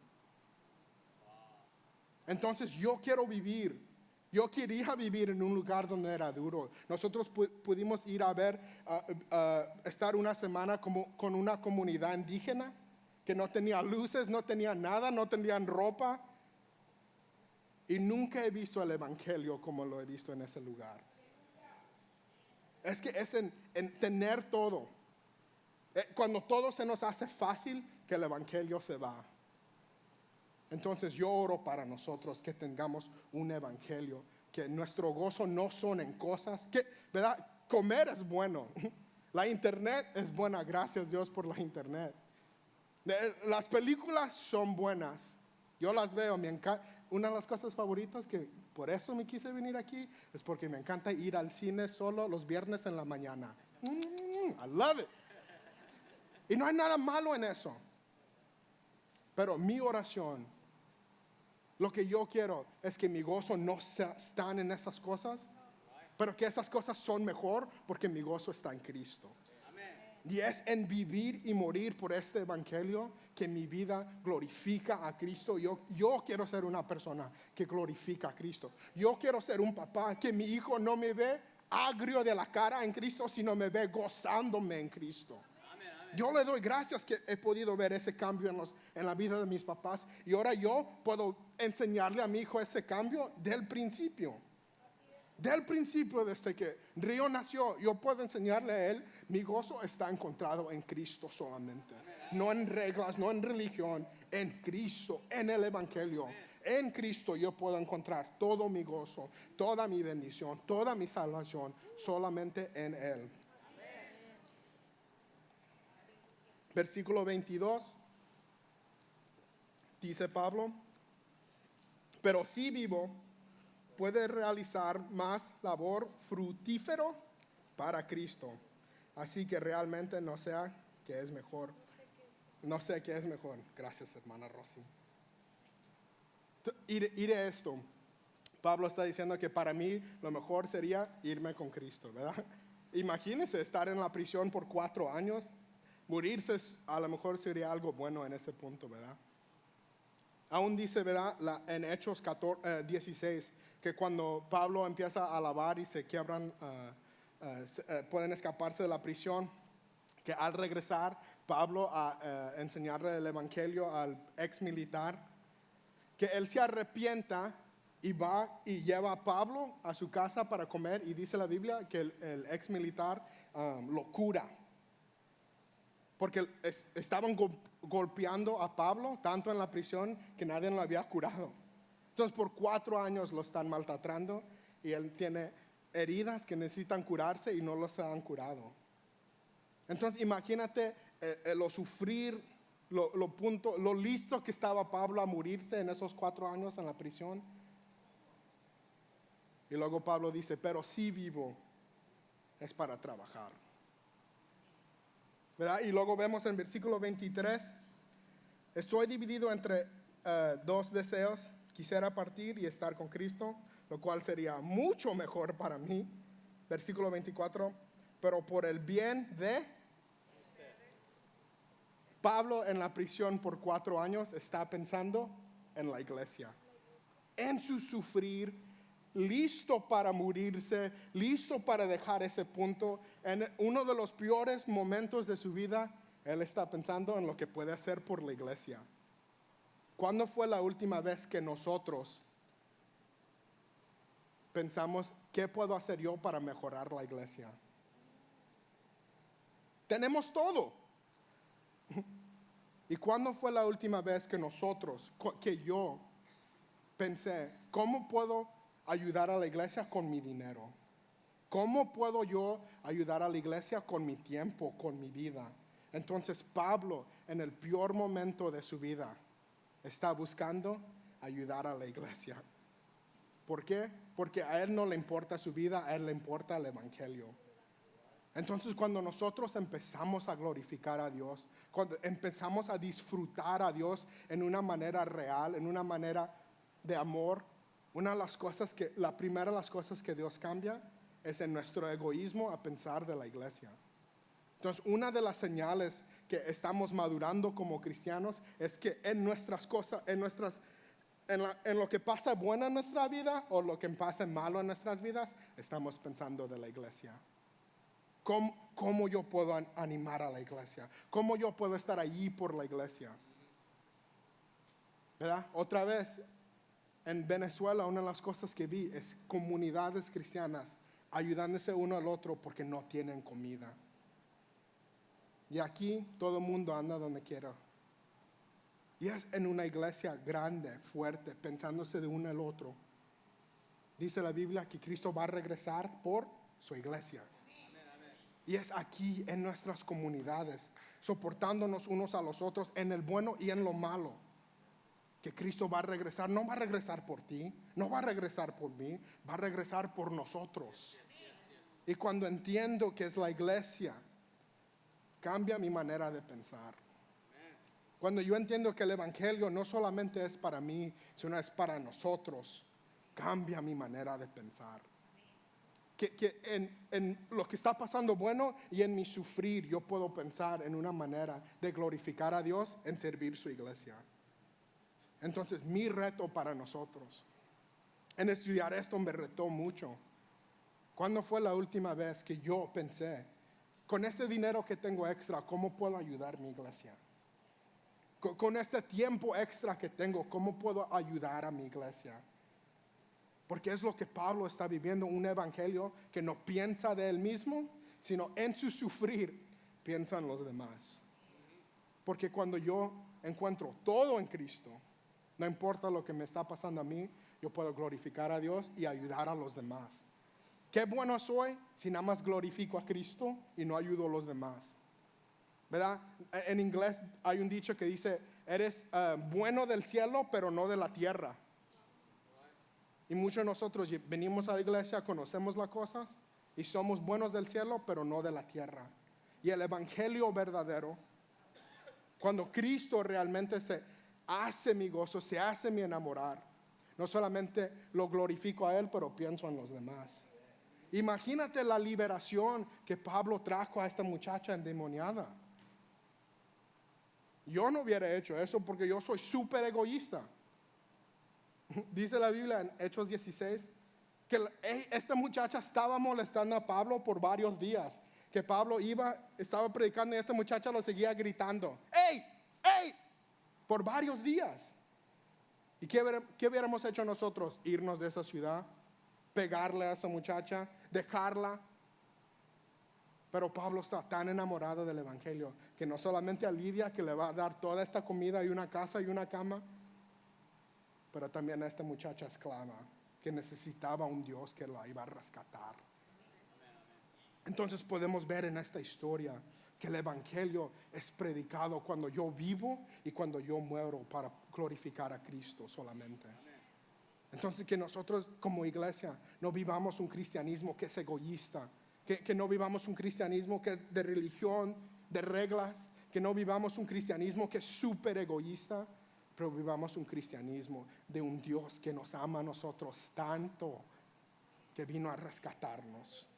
Entonces yo quiero vivir. Yo quería vivir en un lugar donde era duro. Nosotros pudimos ir a ver, estar una semana con una comunidad indígena que no tenía luces, no tenía nada, no tenían ropa. Y nunca he visto el evangelio como lo he visto en ese lugar. Es que es en tener todo. Cuando todo se nos hace fácil, que el evangelio se va. Entonces yo oro para nosotros que tengamos un evangelio, que nuestro gozo no son en cosas, que, ¿verdad? Comer es bueno, la internet es buena, gracias Dios por la internet. Las películas son buenas, yo las veo, me encanta. Una de las cosas favoritas que por eso me quise venir aquí es porque me encanta ir al cine solo los viernes en la mañana. I love it. Y no hay nada malo en eso. Pero mi oración, lo que yo quiero es que mi gozo no está en esas cosas, pero que esas cosas son mejor porque mi gozo está en Cristo. Y es en vivir y morir por este evangelio que mi vida glorifica a Cristo. Yo quiero ser una persona que glorifica a Cristo. Yo quiero ser un papá que mi hijo no me ve agrio de la cara en Cristo, sino me ve gozándome en Cristo. Yo le doy gracias que he podido ver ese cambio en la vida de mis papás. Y ahora yo puedo enseñarle a mi hijo ese cambio del principio. Del principio, desde que Río nació, yo puedo enseñarle a él, mi gozo está encontrado en Cristo solamente. No en reglas, no en religión, en Cristo, en el evangelio. En Cristo yo puedo encontrar todo mi gozo, toda mi bendición, toda mi salvación, solamente en Él. Versículo 22, dice Pablo, pero si vivo, puede realizar más labor fructífero para Cristo. Así que realmente no sea que es mejor No sé qué es mejor. Gracias, hermana Rosy. Iré esto. Pablo está diciendo que para mí lo mejor sería irme con Cristo, ¿verdad? Imagínense estar en la prisión por 4 años. Morirse a lo mejor sería algo bueno en ese punto, ¿verdad? Aún dice, ¿verdad? En Hechos 16, que cuando Pablo empieza a alabar y se quiebran, pueden escaparse de la prisión, que al regresar Pablo a enseñarle el evangelio al ex militar, que él se arrepienta y va y lleva a Pablo a su casa para comer, y dice la Biblia que el ex militar lo cura. Porque estaban golpeando a Pablo tanto en la prisión que nadie lo había curado. Entonces por 4 años lo están maltratando y él tiene heridas que necesitan curarse y no los han curado. Entonces imagínate lo sufrir, lo listo que estaba Pablo a morirse en esos 4 años en la prisión. Y luego Pablo dice, pero si vivo es para trabajar. ¿Verdad? Y luego vemos en versículo 23, estoy dividido entre 2 deseos, quisiera partir y estar con Cristo, lo cual sería mucho mejor para mí. Versículo 24, pero por el bien de Pablo en la prisión por 4 años está pensando en la iglesia, en su sufrir, listo para morirse, listo para dejar ese punto. En uno de los peores momentos de su vida, él está pensando en lo que puede hacer por la iglesia. ¿Cuándo fue la última vez que nosotros pensamos, qué puedo hacer yo para mejorar la iglesia? Tenemos todo. ¿Y cuándo fue la última vez que nosotros, que yo pensé, cómo puedo ayudar a la iglesia con mi dinero? ¿Cómo puedo yo ayudar a la iglesia con mi tiempo, con mi vida? Entonces Pablo, en el peor momento de su vida, está buscando ayudar a la iglesia. ¿Por qué? Porque a él no le importa su vida, a él le importa el evangelio. Entonces cuando nosotros empezamos a glorificar a Dios, cuando empezamos a disfrutar a Dios en una manera real, en una manera de amor, la primera de las cosas que Dios cambia es en nuestro egoísmo a pensar de la iglesia. Entonces, una de las señales que estamos madurando como cristianos es que en nuestras cosas, en lo que pasa bueno en nuestra vida o lo que pasa malo en nuestras vidas, estamos pensando de la iglesia. ¿Cómo yo puedo animar a la iglesia? ¿Cómo yo puedo estar allí por la iglesia? ¿Verdad? Otra vez, en Venezuela, una de las cosas que vi es comunidades cristianas ayudándose uno al otro porque no tienen comida. Y aquí todo el mundo anda donde quiera. Y es en una iglesia grande, fuerte, pensándose de uno al otro. Dice la Biblia que Cristo va a regresar por su iglesia. Y es aquí en nuestras comunidades, soportándonos unos a los otros en el bueno y en lo malo, que Cristo va a regresar. No va a regresar por ti, no va a regresar por mí, va a regresar por nosotros. Y cuando entiendo que es la iglesia, cambia mi manera de pensar. Cuando yo entiendo que el evangelio no solamente es para mí, sino es para nosotros, cambia mi manera de pensar. Que en lo que está pasando bueno y en mi sufrir, yo puedo pensar en una manera de glorificar a Dios en servir su iglesia. Entonces, mi reto para nosotros en estudiar esto me retó mucho. ¿Cuándo fue la última vez que yo pensé, con este dinero que tengo extra, cómo puedo ayudar a mi iglesia? Con este tiempo extra que tengo, ¿cómo puedo ayudar a mi iglesia? Porque es lo que Pablo está viviendo, un evangelio que no piensa de él mismo, sino en su sufrir, piensa en los demás. Porque cuando yo encuentro todo en Cristo, no importa lo que me está pasando a mí, yo puedo glorificar a Dios y ayudar a los demás. Qué bueno soy si nada más glorifico a Cristo y no ayudo a los demás. ¿Verdad? En inglés hay un dicho que dice, eres bueno del cielo, pero no de la tierra. Y muchos de nosotros venimos a la iglesia, conocemos las cosas y somos buenos del cielo, pero no de la tierra. Y el evangelio verdadero Cuando Cristo realmente se hace mi gozo, se hace mi enamorar. No solamente lo glorifico a Él, pero pienso en los demás. Imagínate la liberación que Pablo trajo a esta muchacha endemoniada. Yo no hubiera hecho eso porque yo soy súper egoísta. Dice la Biblia en Hechos 16 que esta muchacha estaba molestando a Pablo por varios días. Que Pablo estaba predicando y esta muchacha lo seguía gritando. ¡Ey! ¡Ey! Por varios días. ¿Y qué hubiéramos hecho nosotros? Irnos de esa ciudad, pegarle a esa muchacha, dejarla. Pero Pablo está tan enamorado del Evangelio que no solamente a Lidia, que le va a dar toda esta comida y una casa y una cama, pero también a esta muchacha esclava que necesitaba un Dios que la iba a rescatar. Entonces podemos ver en esta historia que el Evangelio es predicado cuando yo vivo y cuando yo muero para glorificar a Cristo solamente. Entonces que nosotros como iglesia no vivamos un cristianismo que es egoísta, que no vivamos un cristianismo que es de religión, de reglas, que no vivamos un cristianismo que es súper egoísta, pero vivamos un cristianismo de un Dios que nos ama a nosotros tanto, que vino a rescatarnos.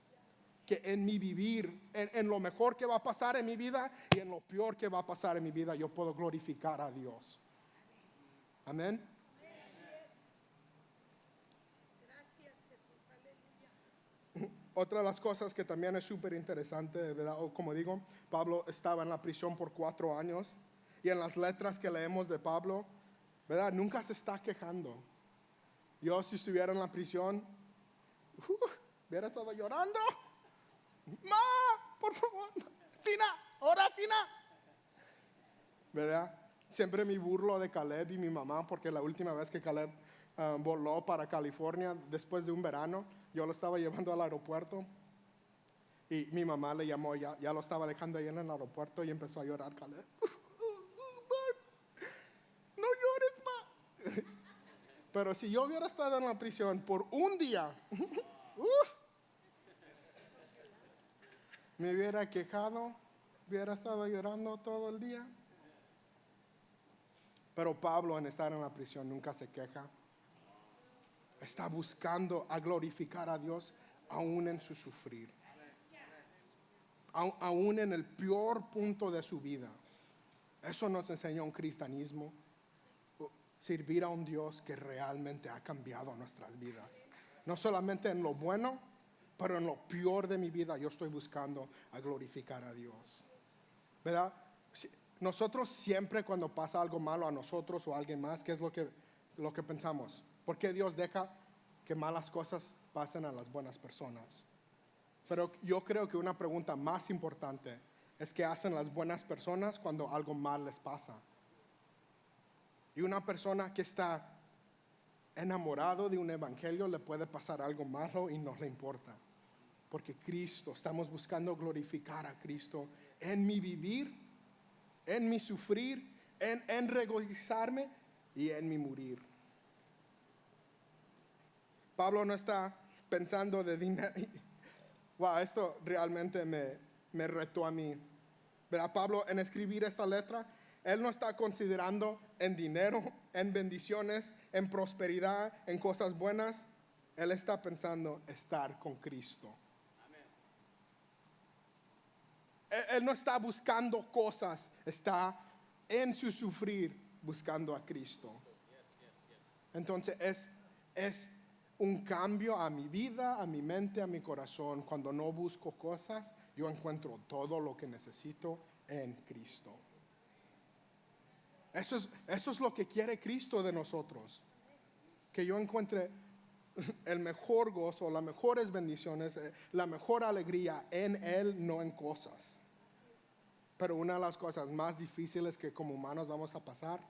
Que en mi vivir, en lo mejor que va a pasar en mi vida y en lo peor que va a pasar en mi vida, yo puedo glorificar a Dios. Amén. Gracias, Jesús. Aleluya. Otra de las cosas que también es súper interesante, ¿verdad? O como digo, Pablo estaba en la prisión por 4 años y en las letras que leemos de Pablo, ¿verdad? Nunca se está quejando. Yo si estuviera en la prisión, hubiera estado llorando. Ma, por favor, Fina, ahora Fina. ¿Verdad? Siempre me burlo de Caleb y mi mamá porque la última vez que Caleb voló para California después de un verano, yo lo estaba llevando al aeropuerto y mi mamá le llamó, ya lo estaba dejando ahí en el aeropuerto y empezó a llorar Caleb. No llores, ma. Pero si yo hubiera estado en la prisión por un día, me hubiera quejado, hubiera estado llorando todo el día. Pero Pablo en estar en la prisión nunca se queja. Está buscando a glorificar a Dios aún en su sufrir. Aún en el peor punto de su vida. Eso nos enseña un cristianismo. Servir a un Dios que realmente ha cambiado nuestras vidas. No solamente en lo bueno, pero en lo peor de mi vida yo estoy buscando a glorificar a Dios. ¿Verdad? Nosotros siempre cuando pasa algo malo a nosotros o a alguien más, ¿qué es lo que pensamos? ¿Por qué Dios deja que malas cosas pasen a las buenas personas? Pero yo creo que una pregunta más importante es qué hacen las buenas personas cuando algo mal les pasa. Y una persona que está enamorado de un evangelio le puede pasar algo malo y no le importa. Porque Cristo, estamos buscando glorificar a Cristo en mi vivir, en mi sufrir, en regocijarme y en mi morir. Pablo no está pensando de dinero. Wow, esto realmente me retó a mí. ¿Verdad? Pablo en escribir esta letra, él no está considerando en dinero, en bendiciones, en prosperidad, en cosas buenas. Él está pensando estar con Cristo. Él no está buscando cosas, está en su sufrir buscando a Cristo. Entonces es un cambio a mi vida, a mi mente, a mi corazón. Cuando no busco cosas, yo encuentro todo lo que necesito en Cristo. Eso es lo que quiere Cristo de nosotros. Que yo encuentre el mejor gozo, las mejores bendiciones, la mejor alegría en Él, no en cosas. Pero una de las cosas más difíciles que como humanos vamos a pasar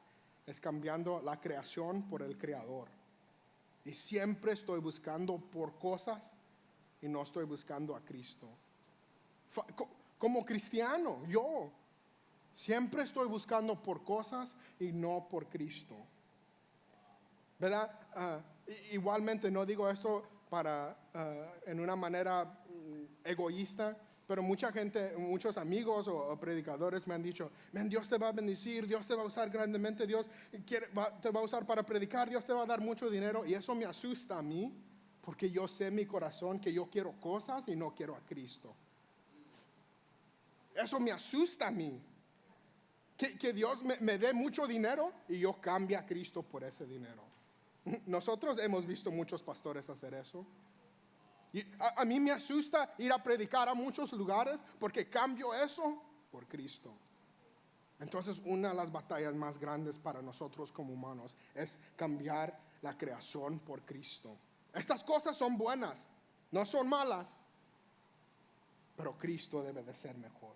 es cambiando la creación por el Creador. Y siempre estoy buscando por cosas y no estoy buscando a Cristo. Como cristiano, yo siempre estoy buscando por cosas y no por Cristo. ¿Verdad? Igualmente no digo eso en una manera egoísta, Pero mucha gente, muchos amigos o predicadores me han dicho, "Man, Dios te va a bendecir, Dios te va a usar grandemente, Dios te va a usar para predicar, Dios te va a dar mucho dinero." Y eso me asusta a mí, porque yo sé en mi corazón que yo quiero cosas y no quiero a Cristo. Eso me asusta a mí. Que Dios me dé mucho dinero y yo cambie a Cristo por ese dinero. Nosotros hemos visto muchos pastores hacer eso. Y a mí me asusta ir a predicar a muchos lugares porque cambio eso por Cristo. Entonces, una de las batallas más grandes para nosotros como humanos es cambiar la creación por Cristo. Estas cosas son buenas, no son malas, pero Cristo debe de ser mejor.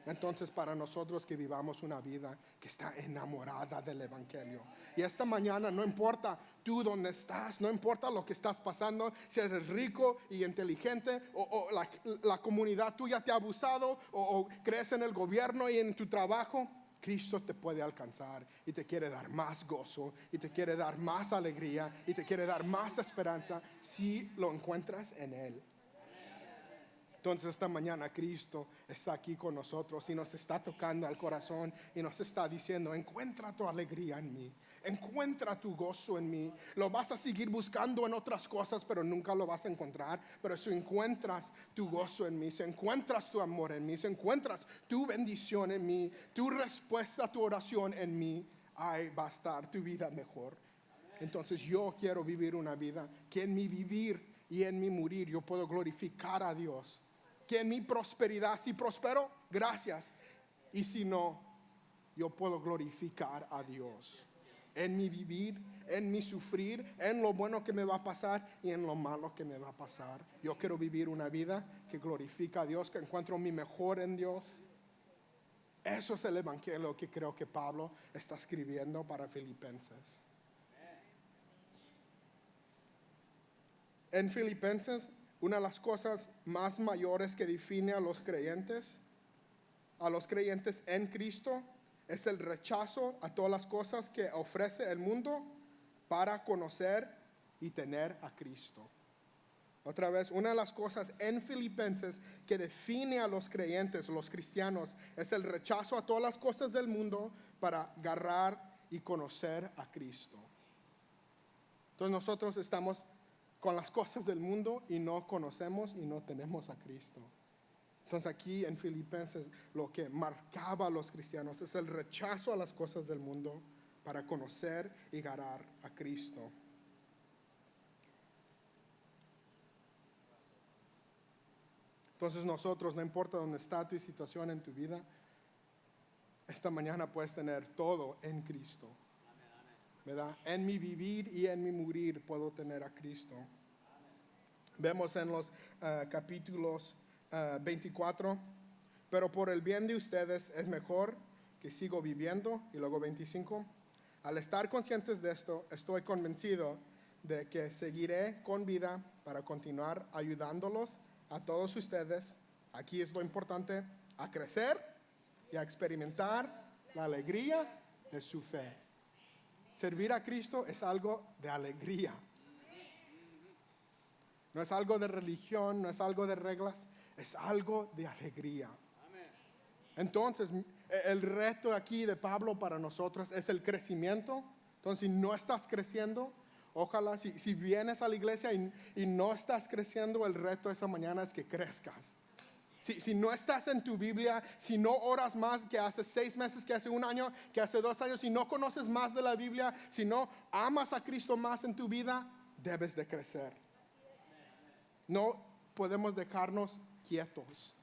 Entonces, para nosotros que vivamos una vida que está enamorada del Evangelio. Y esta mañana, no importa tú dónde estás, no importa lo que estás pasando, si eres rico y inteligente, o la comunidad tuya te ha abusado, o crees en el gobierno y en tu trabajo, Cristo te puede alcanzar y te quiere dar más gozo, y te quiere dar más alegría, y te quiere dar más esperanza si lo encuentras en Él. Entonces esta mañana Cristo está aquí con nosotros y nos está tocando al corazón y nos está diciendo, encuentra tu alegría en mí, encuentra tu gozo en mí. Lo vas a seguir buscando en otras cosas, pero nunca lo vas a encontrar. Pero si encuentras tu gozo en mí, si encuentras tu amor en mí, si encuentras tu bendición en mí, tu respuesta a tu oración en mí, ahí va a estar tu vida mejor. Entonces yo quiero vivir una vida que en mi vivir y en mi morir yo puedo glorificar a Dios. Que en mi prosperidad, si prospero, gracias. Y si no, yo puedo glorificar a Dios. En mi vivir, en mi sufrir, en lo bueno que me va a pasar y en lo malo que me va a pasar. Yo quiero vivir una vida que glorifica a Dios, que encuentro mi mejor en Dios. Eso es el evangelio que creo que Pablo está escribiendo para Filipenses. En Filipenses, una de las cosas más mayores que define a los creyentes en Cristo, es el rechazo a todas las cosas que ofrece el mundo para conocer y tener a Cristo. Otra vez, una de las cosas en Filipenses que define a los creyentes, los cristianos, es el rechazo a todas las cosas del mundo para agarrar y conocer a Cristo. Entonces nosotros estamos con las cosas del mundo y no conocemos y no tenemos a Cristo. Entonces aquí en Filipenses lo que marcaba a los cristianos es el rechazo a las cosas del mundo para conocer y agarrar a Cristo. Entonces nosotros, no importa dónde está tu situación en tu vida, esta mañana puedes tener todo en Cristo. ¿Verdad? En mi vivir y en mi morir puedo tener a Cristo. Vemos en los capítulos 24, pero por el bien de ustedes es mejor que sigo viviendo. Y luego 25, al estar conscientes de esto, estoy convencido de que seguiré con vida para continuar ayudándolos a todos ustedes. Aquí es lo importante, a crecer y a experimentar la alegría de su fe. Servir a Cristo es algo de alegría. No es algo de religión, no es algo de reglas, es algo de alegría. Entonces, el reto aquí de Pablo para nosotros es el crecimiento. Entonces, si no estás creciendo, ojalá, si vienes a la iglesia y no estás creciendo, el reto esta mañana es que crezcas. Si no estás en tu Biblia, si no oras más que hace 6 meses, que hace 1 año, que hace 2 años, si no conoces más de la Biblia, si no amas a Cristo más en tu vida, debes de crecer. No podemos dejarnos quietos.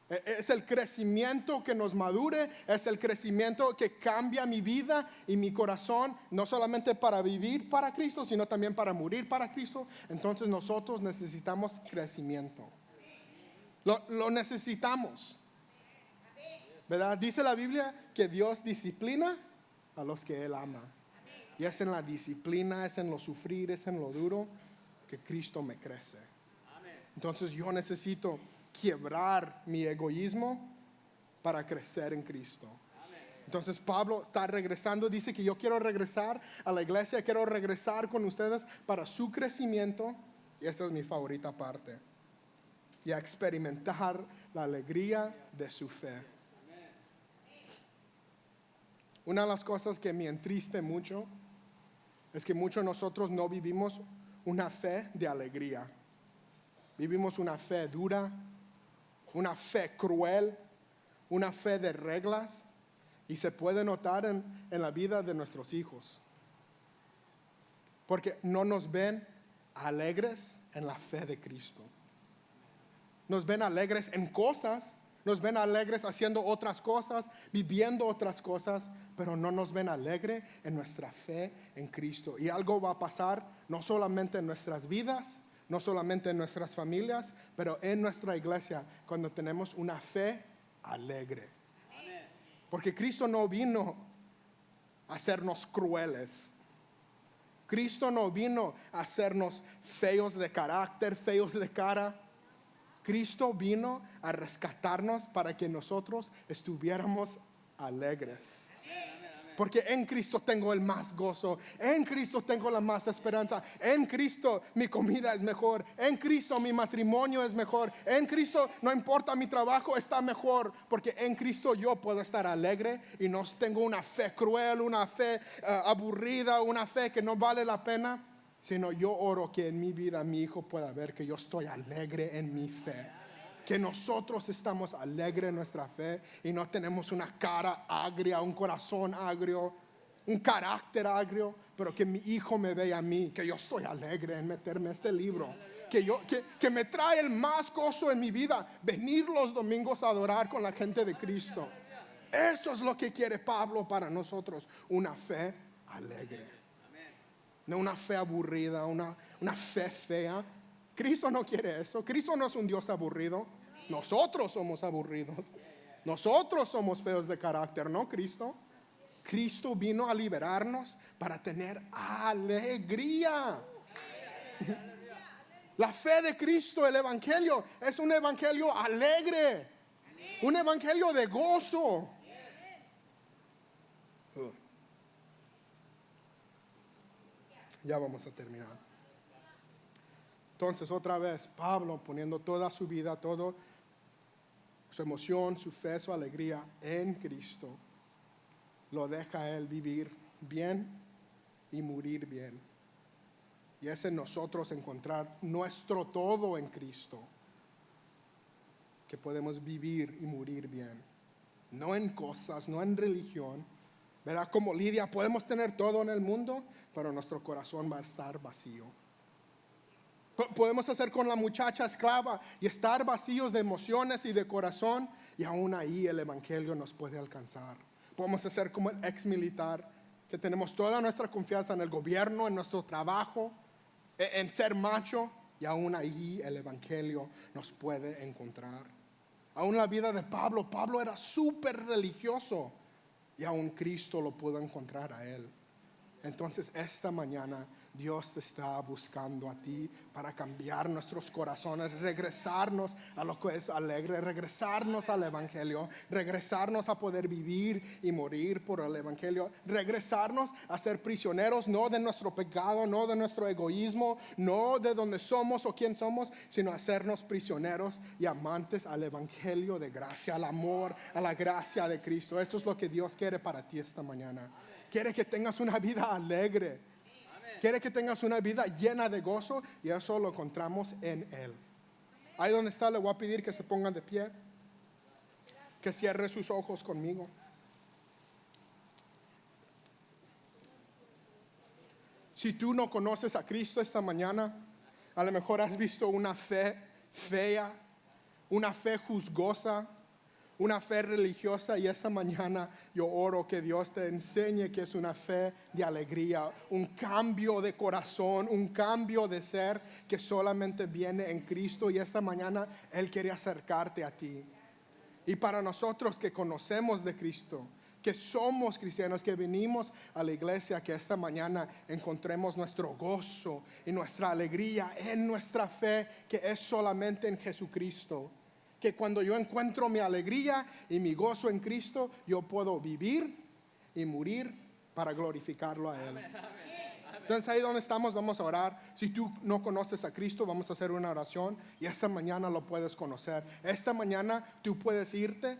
Es el crecimiento que nos madure, es el crecimiento que cambia mi vida y mi corazón, no solamente para vivir para Cristo, sino también para morir para Cristo. Entonces nosotros necesitamos crecimiento. Lo necesitamos, ¿verdad? Dice la Biblia que Dios disciplina a los que Él ama. Y es en la disciplina, es en lo sufrir, es en lo duro que Cristo me crece. Entonces yo necesito quebrar mi egoísmo para crecer en Cristo. Entonces Pablo está regresando, dice que yo quiero regresar a la iglesia, quiero regresar con ustedes para su crecimiento. Y esta es mi favorita parte. y a experimentar la alegría de su fe. Una de las cosas que me entriste mucho es que muchos de nosotros no vivimos una fe de alegría. Vivimos una fe dura, una fe cruel, una fe de reglas, y se puede notar en la vida de nuestros hijos. Porque no nos ven alegres en la fe de Cristo. Nos ven alegres en cosas, nos ven alegres haciendo otras cosas, viviendo otras cosas, pero no nos ven alegres en nuestra fe en Cristo. Y algo va a pasar, no solamente en nuestras vidas, no solamente en nuestras familias, pero en nuestra iglesia, cuando tenemos una fe alegre. Porque Cristo no vino a hacernos crueles. Cristo no vino a hacernos feos de carácter, feos de cara. Cristo vino a rescatarnos para que nosotros estuviéramos alegres. Porque en Cristo tengo el más gozo, en Cristo tengo la más esperanza, en Cristo mi comida es mejor, en Cristo mi matrimonio es mejor, en Cristo no importa mi trabajo, está mejor, porque en Cristo yo puedo estar alegre y no tengo una fe cruel, una fe aburrida, una fe que no vale la pena, sino yo oro que en mi vida mi hijo pueda ver que yo estoy alegre en mi fe. Que nosotros estamos alegres en nuestra fe y no tenemos una cara agria, un corazón agrio, un carácter agrio, pero que mi hijo me vea a mí, que yo estoy alegre en meterme en este libro, que me trae el más gozo en mi vida, venir los domingos a adorar con la gente de Cristo. Eso es lo que quiere Pablo para nosotros, una fe alegre. No una fe aburrida, una fe fea. Cristo no quiere eso. Cristo no es un Dios aburrido. Nosotros somos aburridos. Nosotros somos feos de carácter, ¿no, Cristo? Cristo vino a liberarnos para tener alegría. La fe de Cristo, el evangelio, es un evangelio alegre. Un evangelio de gozo. Ya vamos a terminar. Entonces, otra vez, Pablo poniendo toda su vida, toda su emoción, su fe, su alegría en Cristo, lo deja a él vivir bien y morir bien. Y es en nosotros encontrar nuestro todo en Cristo, que podemos vivir y morir bien. No en cosas, no en religión. ¿Verdad? Como Lidia, podemos tener todo en el mundo, pero nuestro corazón va a estar vacío. Podemos hacer con la muchacha esclava y estar vacíos de emociones y de corazón, y aún ahí el evangelio nos puede alcanzar. Podemos hacer como el ex militar, que tenemos toda nuestra confianza en el gobierno, en nuestro trabajo, en ser macho, y aún ahí el evangelio nos puede encontrar. Aún la vida de Pablo era súper religioso, y aún Cristo lo pudo encontrar a él. Entonces esta mañana Dios te está buscando a ti para cambiar nuestros corazones, regresarnos a lo que es alegre, regresarnos al evangelio, regresarnos a poder vivir y morir por el evangelio, regresarnos a ser prisioneros no de nuestro pecado, no de nuestro egoísmo, no de donde somos o quién somos, sino hacernos prisioneros y amantes al evangelio de gracia, al amor, a la gracia de Cristo. Eso es lo que Dios quiere para ti esta mañana. Quiere que tengas una vida alegre. Quiere que tengas una vida llena de gozo, y eso lo encontramos en Él. Ahí donde está, le voy a pedir que se pongan de pie, que cierre sus ojos conmigo. Si tú no conoces a Cristo esta mañana, a lo mejor has visto una fe fea, una fe juzgosa, una fe religiosa, y esta mañana yo oro que Dios te enseñe que es una fe de alegría, un cambio de corazón, un cambio de ser que solamente viene en Cristo, y esta mañana Él quiere acercarte a ti. Y para nosotros que conocemos de Cristo, que somos cristianos, que venimos a la iglesia, que esta mañana encontremos nuestro gozo y nuestra alegría en nuestra fe, que es solamente en Jesucristo. Que cuando yo encuentro mi alegría y mi gozo en Cristo, yo puedo vivir y morir para glorificarlo a Él. Entonces ahí donde estamos vamos a orar. Si tú no conoces a Cristo, vamos a hacer una oración y esta mañana lo puedes conocer. Esta mañana tú puedes irte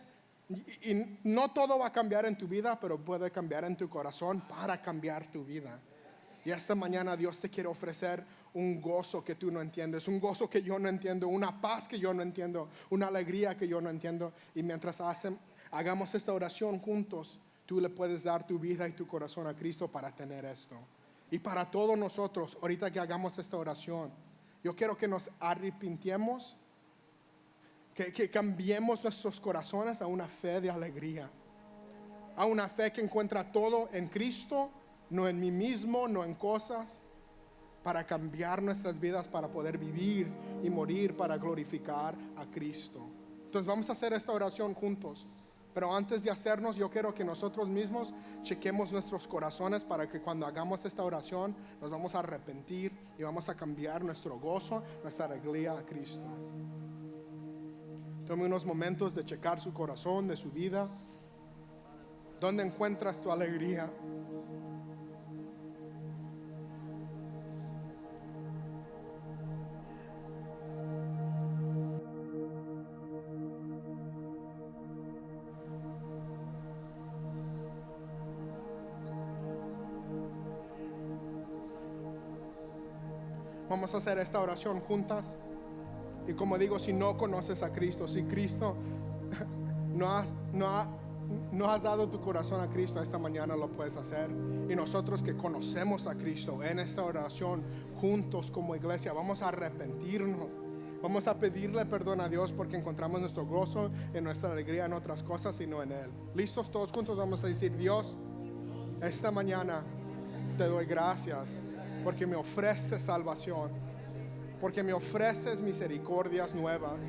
y no todo va a cambiar en tu vida, pero puede cambiar en tu corazón para cambiar tu vida. Y esta mañana Dios te quiere ofrecer un gozo que tú no entiendes, un gozo que yo no entiendo, una paz que yo no entiendo, una alegría que yo no entiendo. Y mientras hagamos esta oración juntos, tú le puedes dar tu vida y tu corazón a Cristo para tener esto. Y para todos nosotros, ahorita que hagamos esta oración, yo quiero que nos arrepintamos, que cambiemos nuestros corazones a una fe de alegría, a una fe que encuentra todo en Cristo, no en mí mismo, no en cosas, para cambiar nuestras vidas, para poder vivir y morir, para glorificar a Cristo. Entonces vamos a hacer esta oración juntos. Pero antes de hacernos, yo quiero que nosotros mismos chequemos nuestros corazones para que cuando hagamos esta oración nos vamos a arrepentir y vamos a cambiar nuestro gozo, nuestra alegría a Cristo. Tome unos momentos de checar su corazón, de su vida. ¿Dónde encuentras tu alegría? Vamos a hacer esta oración juntas. Y como digo, si no conoces a Cristo, si Cristo no has dado tu corazón a Cristo, esta mañana lo puedes hacer. Y nosotros que conocemos a Cristo en esta oración, juntos como iglesia, vamos a arrepentirnos. Vamos a pedirle perdón a Dios porque encontramos nuestro gozo y nuestra alegría en otras cosas y no en Él. ¿Listos todos juntos? Vamos a decir: Dios, esta mañana te doy gracias porque me ofreces salvación, porque me ofreces misericordias nuevas.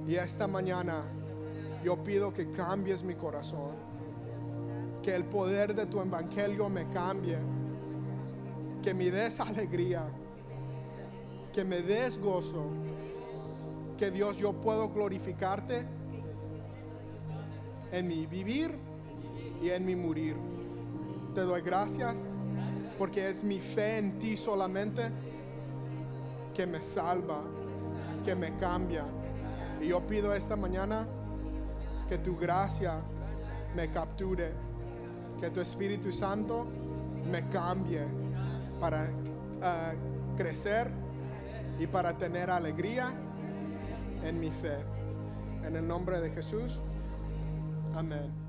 Y esta mañana yo pido que cambies mi corazón, que el poder de tu evangelio me cambie, que me des alegría, que me des gozo, que Dios, yo puedo glorificarte en mi vivir y en mi morir. Te doy gracias porque es mi fe en ti solamente que me salva, que me cambia. Y yo pido esta mañana que tu gracia me capture, que tu Espíritu Santo me cambie para crecer y para tener alegría en mi fe. En el nombre de Jesús, amén.